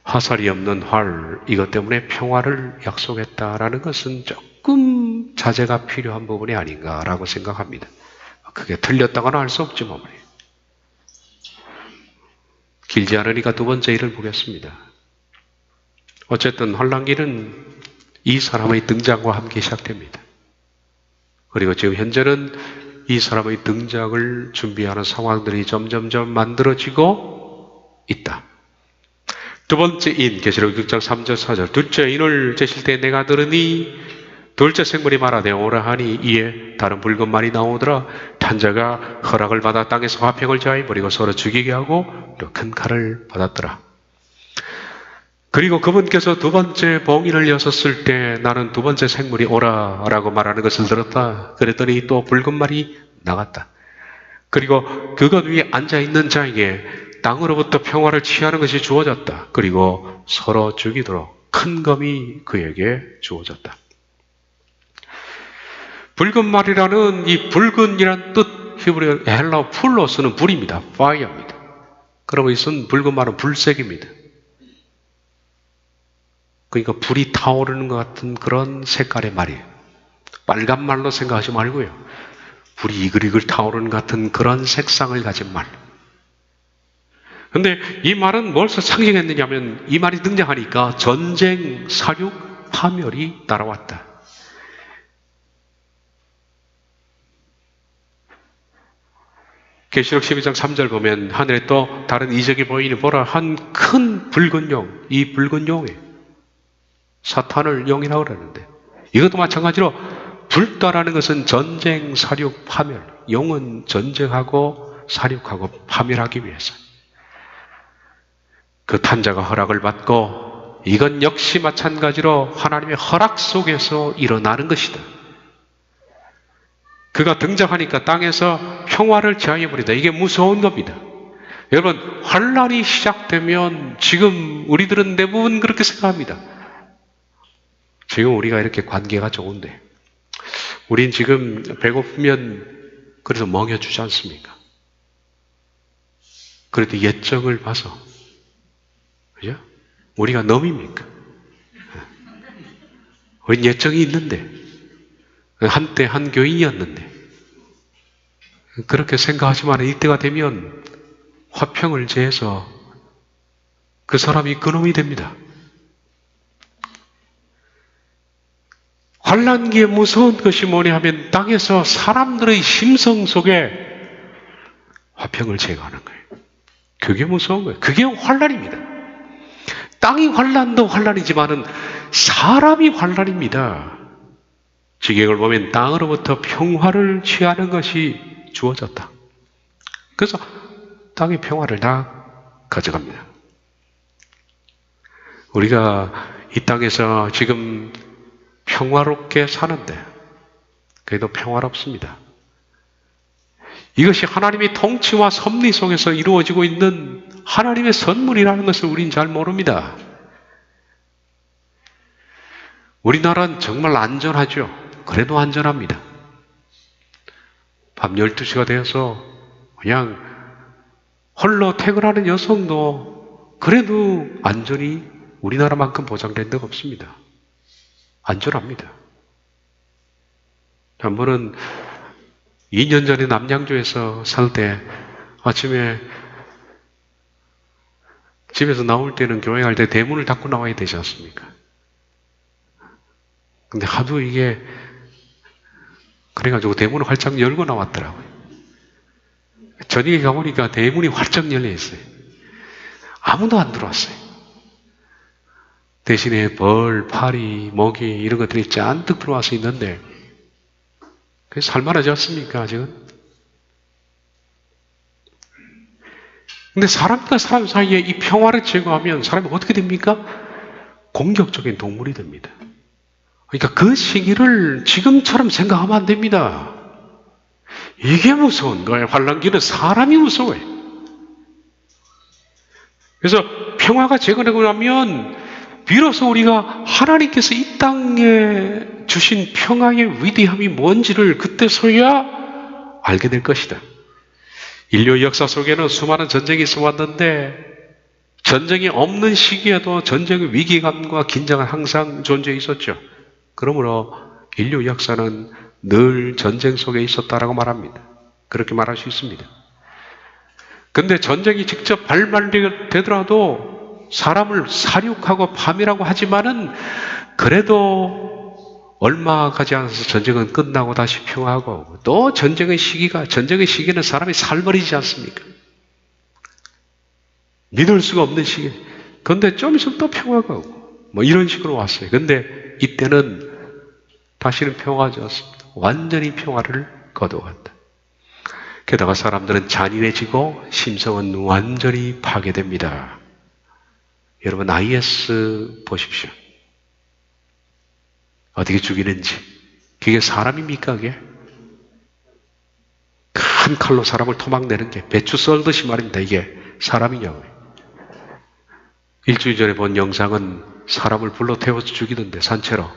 화살이 없는 활, 이것 때문에 평화를 약속했다라는 것은 조금 자제가 필요한 부분이 아닌가라고 생각합니다. 그게 틀렸다고는 할 수 없지만 말이에요. 길지 않으니까 두 번째 일을 보겠습니다. 어쨌든 환란기는 이 사람의 등장과 함께 시작됩니다. 그리고 지금 현재는 이 사람의 등장을 준비하는 상황들이 점점점 만들어지고 있다. 두 번째 인, 계시록 6장 3절 4절. 둘째 인을 제실 때 내가 들으니 둘째 생물이 말하되 오라 하니 이에 다른 붉은 말이 나오더라. 탄자가 허락을 받아 땅에서 화평을 자해 버리고 서로 죽이게 하고 또 큰 칼을 받았더라. 그리고 그분께서 두 번째 봉인을 여셨을 때 나는 두 번째 생물이 오라 라고 말하는 것을 들었다. 그랬더니 또 붉은 말이 나갔다. 그리고 그것 위에 앉아있는 자에게 땅으로부터 평화를 취하는 것이 주어졌다. 그리고 서로 죽이도록 큰 검이 그에게 주어졌다. 붉은 말이라는 이 붉은이란 뜻, 히브리어 헬라어 풀로스는 불입니다. 파이어입니다. 그러면 이것은 붉은 말은 불색입니다. 그러니까 불이 타오르는 것 같은 그런 색깔의 말이에요. 빨간 말로 생각하지 말고요. 불이 이글이글 타오르는 것 같은 그런 색상을 가진 말. 근데 이 말은 뭘 상징했느냐면 이 말이 등장하니까 전쟁, 사륙, 파멸이 따라왔다. 계시록 12장 3절 보면 하늘에 또 다른 이적이 보이니 보라 한 큰 붉은 용, 이 붉은 용에 사탄을 용이라고 그러는데 이것도 마찬가지로 불다라는 것은 전쟁, 사륙, 파멸. 용은 전쟁하고 사륙하고 파멸하기 위해서. 그 탄자가 허락을 받고 이건 역시 마찬가지로 하나님의 허락 속에서 일어나는 것이다. 그가 등장하니까 땅에서 평화를 제하여버린다. 이게 무서운 겁니다. 여러분, 환란이 시작되면 지금 우리들은 대부분 그렇게 생각합니다. 지금 우리가 이렇게 관계가 좋은데 우린 지금 배고프면 그래서 먹여주지 않습니까? 그래도 예정을 봐서, 그죠? 우리가 넘입니까? 우린 예정이 있는데, 한때 한 교인이었는데, 그렇게 생각하지만 이때가 되면 화평을 제해서 그 사람이 그놈이 됩니다. 환란기에 무서운 것이 뭐냐 하면 땅에서 사람들의 심성 속에 화평을 제거하는 거예요. 그게 무서운 거예요. 그게 환란입니다. 땅이 환란도 환란이지만은 사람이 환란입니다. 지경을 보면 땅으로부터 평화를 취하는 것이 주어졌다. 그래서 땅의 평화를 다 가져갑니다. 우리가 이 땅에서 지금 평화롭게 사는데 그래도 평화롭습니다. 이것이 하나님의 통치와 섭리 속에서 이루어지고 있는 하나님의 선물이라는 것을 우리는 잘 모릅니다. 우리나라는 정말 안전하죠. 그래도 안전합니다. 밤 12시가 되어서 그냥 홀로 퇴근하는 여성도 그래도 안전이 우리나라만큼 보장된 데가 없습니다. 안전합니다. 한 번은 2년 전에 남양주에서 살 때 아침에 집에서 나올 때는 교회 갈 때 대문을 닫고 나와야 되지 않습니까? 근데 하도 이게 그래가지고 대문을 활짝 열고 나왔더라고요. 저녁에 가보니까 대문이 활짝 열려 있어요. 아무도 안 들어왔어요. 대신에 벌, 파리, 모기 이런 것들이 잔뜩 들어와서 있는데 그게 살만하지 않습니까? 아직은? 근데 사람과 사람 사이에 이 평화를 제거하면 사람이 어떻게 됩니까? 공격적인 동물이 됩니다. 그러니까 그 시기를 지금처럼 생각하면 안 됩니다. 이게 무서운 거예요. 환란기는 사람이 무서워요. 그래서 평화가 제거되고 나면 비로소 우리가 하나님께서 이 땅에 주신 평화의 위대함이 뭔지를 그때서야 알게 될 것이다. 인류 역사 속에는 수많은 전쟁이 있어왔는데 전쟁이 없는 시기에도 전쟁의 위기감과 긴장은 항상 존재해 있었죠. 그러므로 인류 역사는 늘 전쟁 속에 있었다라고 말합니다. 그렇게 말할 수 있습니다. 근데 전쟁이 직접 발발되더라도 사람을 사륙하고 파멸하고 하지만은 그래도 얼마 가지 않아서 전쟁은 끝나고 다시 평화하고 오고 또 전쟁의 시기는 사람이 살벌이지 않습니까? 믿을 수가 없는 시기. 근데 좀 있으면 또 평화가 오고 뭐 이런 식으로 왔어요. 근데 이때는 다시는 평화하지 않습니다. 완전히 평화를 거둬간다. 게다가 사람들은 잔인해지고 심성은 완전히 파괴됩니다. 여러분 IS 보십시오. 어떻게 죽이는지. 그게 사람입니까 그게? 큰 칼로 사람을 토막내는 게 배추 썰듯이 말입니다. 이게 사람이냐고요. 일주일 전에 본 영상은 사람을 불러 태워서 죽이던데 산채로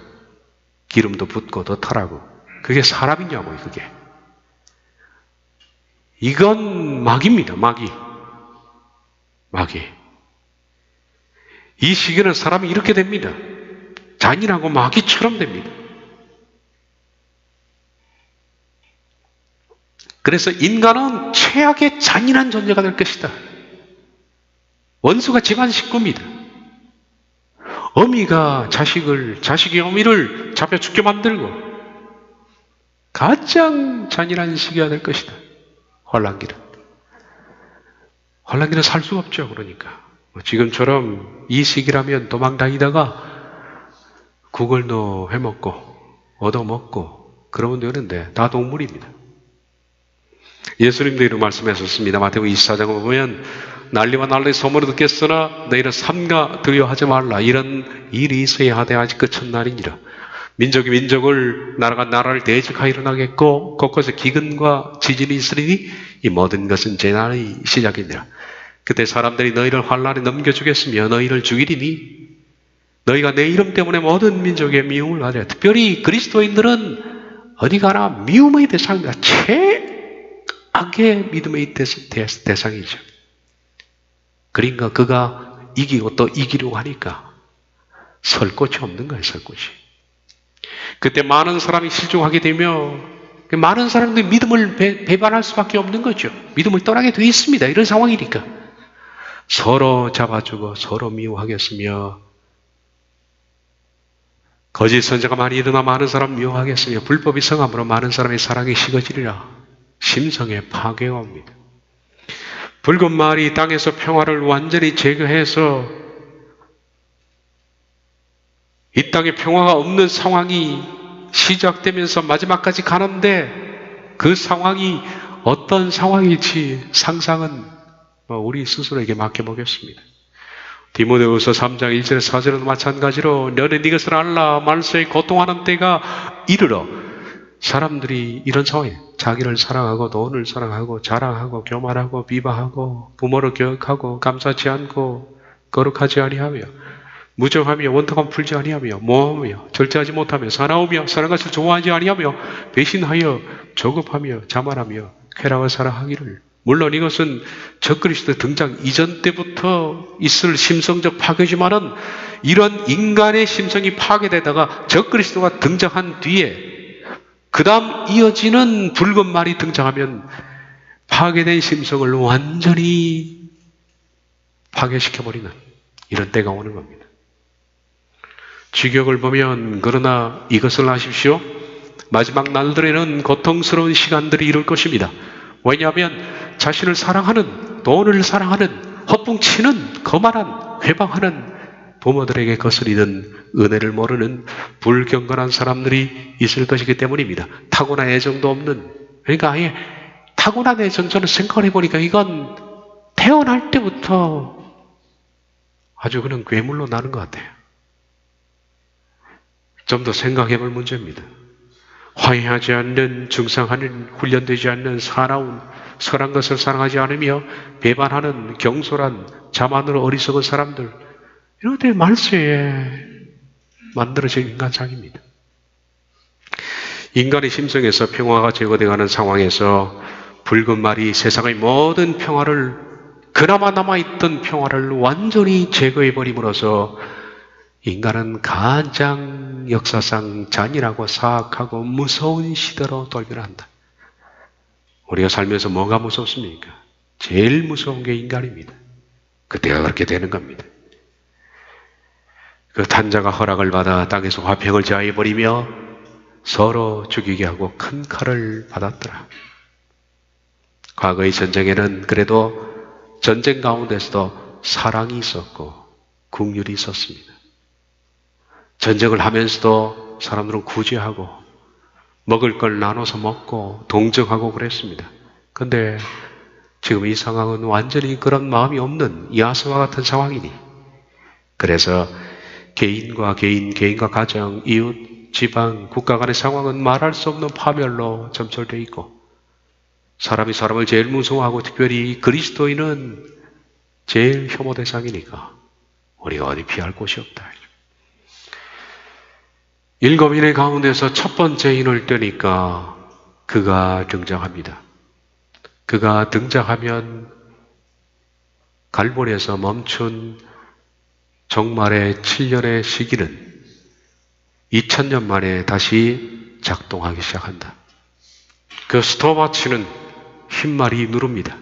기름도 붓고 더 타라고. 그게 사람이냐고요 그게. 이건 마귀입니다. 마귀. 이 시기는 사람이 이렇게 됩니다. 잔인하고 마귀처럼 됩니다. 그래서 인간은 최악의 잔인한 존재가 될 것이다. 원수가 집안 식구입니다. 어미가 자식이 어미를 잡혀 죽게 만들고 가장 잔인한 시기가 될 것이다. 환란기는 살 수가 없죠. 그러니까 지금처럼 이 시기라면 도망다니다가 구걸도 해먹고 얻어먹고 그러면 되는데 다 동물입니다. 예수님도 이런 말씀하셨습니다. 마태복음 24장을 보면 난리와 난리 소문을 듣겠으나 너희는 삼가 두려워하지 말라. 이런 일이 있어야 하되 아직 그 첫날이니라. 민족이 민족을, 나라가 나라를 대적하여 일어나겠고 곳곳에 기근과 지진이 있으니 이 모든 것은 재난의 시작이니라. 그때 사람들이 너희를 환란에 넘겨주겠으며 너희를 죽이리니 너희가 내 이름 때문에 모든 민족의 미움을 받으라. 특별히 그리스도인들은 어디 가나 미움의 대상입니다. 최악의 믿음의 대상이죠. 그러니까 그가 이기고 또 이기려고 하니까 설 곳이 없는 거예요. 설 곳이. 그때 많은 사람이 실족하게 되며 많은 사람들이 믿음을 배반할 수밖에 없는 거죠. 믿음을 떠나게 돼 있습니다. 이런 상황이니까. 서로 잡아주고 서로 미워하겠으며 거짓 선자가 많이 일어나 많은 사람 미워하겠으며 불법이 성함으로 많은 사람의 사랑이 식어지리라. 심성에 파괴가 옵니다. 붉은 말이 땅에서 평화를 완전히 제거해서 이 땅에 평화가 없는 상황이 시작되면서 마지막까지 가는데 그 상황이 어떤 상황일지 상상은 우리 스스로에게 맡겨보겠습니다. 디모데후서 3장 1절 4절은 마찬가지로 너는 이것을 알라. 말세에 고통하는 때가 이르러. 사람들이 이런 상황에 자기를 사랑하고 돈을 사랑하고 자랑하고 교만하고 비방하고 부모를 교육하고 감사치 않고 거룩하지 아니하며 무정하며 원통함 풀지 아니하며 모함하며 절제하지 못하며 사나우며 사는 것을 좋아하지 아니하며 배신하여 조급하며 자만하며 쾌락을 사랑하기를. 물론 이것은 적그리스도 등장 이전 때부터 있을 심성적 파괴지만은 이런 인간의 심성이 파괴되다가 적그리스도가 등장한 뒤에 그 다음 이어지는 붉은 말이 등장하면 파괴된 심성을 완전히 파괴시켜버리는 이런 때가 오는 겁니다. 주격을 보면 그러나 이것을 아십시오. 마지막 날들에는 고통스러운 시간들이 이룰 것입니다. 왜냐하면 자신을 사랑하는, 돈을 사랑하는, 헛붕치는, 거만한, 회방하는 부모들에게 거스리는 은혜를 모르는 불경건한 사람들이 있을 것이기 때문입니다. 타고난 애정도 없는, 그러니까 아예 타고난 애정, 저는 생각을 해보니까 이건 태어날 때부터 아주 그냥 괴물로 나는 것 같아요. 좀 더 생각해 볼 문제입니다. 화해하지 않는, 중상하는, 훈련되지 않는 사나운, 선한 것을 사랑하지 않으며 배반하는 경솔한, 자만으로 어리석은 사람들, 이런 것들이 말세에 만들어진 인간상입니다. 인간의 심성에서 평화가 제거되어가는 상황에서 붉은 말이 세상의 모든 평화를, 그나마 남아있던 평화를 완전히 제거해버림으로써 인간은 가장 역사상 잔인하고 사악하고 무서운 시대로 돌변한다. 우리가 살면서 뭐가 무섭습니까? 제일 무서운 게 인간입니다. 그때가 그렇게 되는 겁니다. 그 탄자가 허락을 받아 땅에서 화평을 제하해버리며 서로 죽이게 하고 큰 칼을 받았더라. 과거의 전쟁에는 그래도 전쟁 가운데서도 사랑이 있었고 국률이 있었습니다. 전쟁을 하면서도 사람들은 구제하고 먹을 걸 나눠서 먹고 동정하고 그랬습니다. 그런데 지금 이 상황은 완전히 그런 마음이 없는 야수와 같은 상황이니, 그래서 개인과 개인, 개인과 가정, 이웃, 지방, 국가 간의 상황은 말할 수 없는 파멸로 점철되어 있고, 사람이 사람을 제일 무서워하고 특별히 그리스도인은 제일 혐오 대상이니까 우리가 어디 피할 곳이 없다. 7인의 가운데서 첫 번째 인을 뜨니까 그가 등장합니다. 그가 등장하면 갈보리에서 멈춘 종말의 7년의 시기는 2000년 만에 다시 작동하기 시작한다. 그 스톱워치는 흰말이 누릅니다.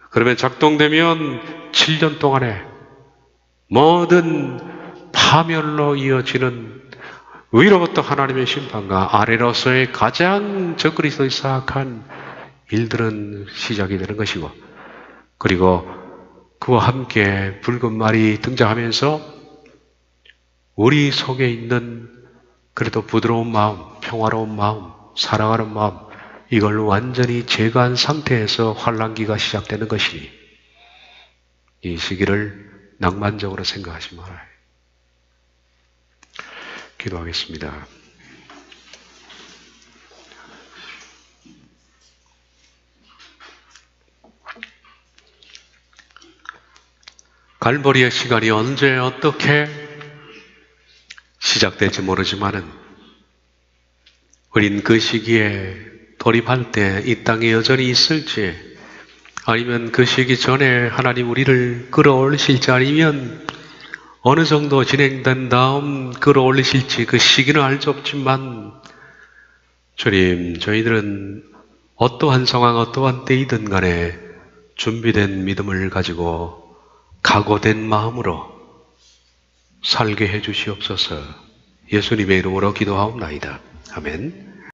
그러면 작동되면 7년 동안에 모든 파멸로 이어지는 위로부터 하나님의 심판과 아래로서의 가장 적그리스도의 사악한 일들은 시작이 되는 것이고, 그리고 그와 함께 붉은 말이 등장하면서 우리 속에 있는 그래도 부드러운 마음, 평화로운 마음, 사랑하는 마음, 이걸 완전히 제거한 상태에서 환란기가 시작되는 것이니 이 시기를 낭만적으로 생각하지 말아요. 기도하겠습니다. 갈보리의 시간이 언제 어떻게 시작될지 모르지만은 우린 그 시기에 돌입할 때 이 땅에 여전히 있을지, 아니면 그 시기 전에 하나님 우리를 끌어올리실지, 아니면 어느 정도 진행된 다음 끌어올리실지 그 시기는 알 수 없지만, 주님, 저희들은 어떠한 상황, 어떠한 때이든 간에 준비된 믿음을 가지고 각오된 마음으로 살게 해 주시옵소서. 예수님의 이름으로 기도하옵나이다. 아멘.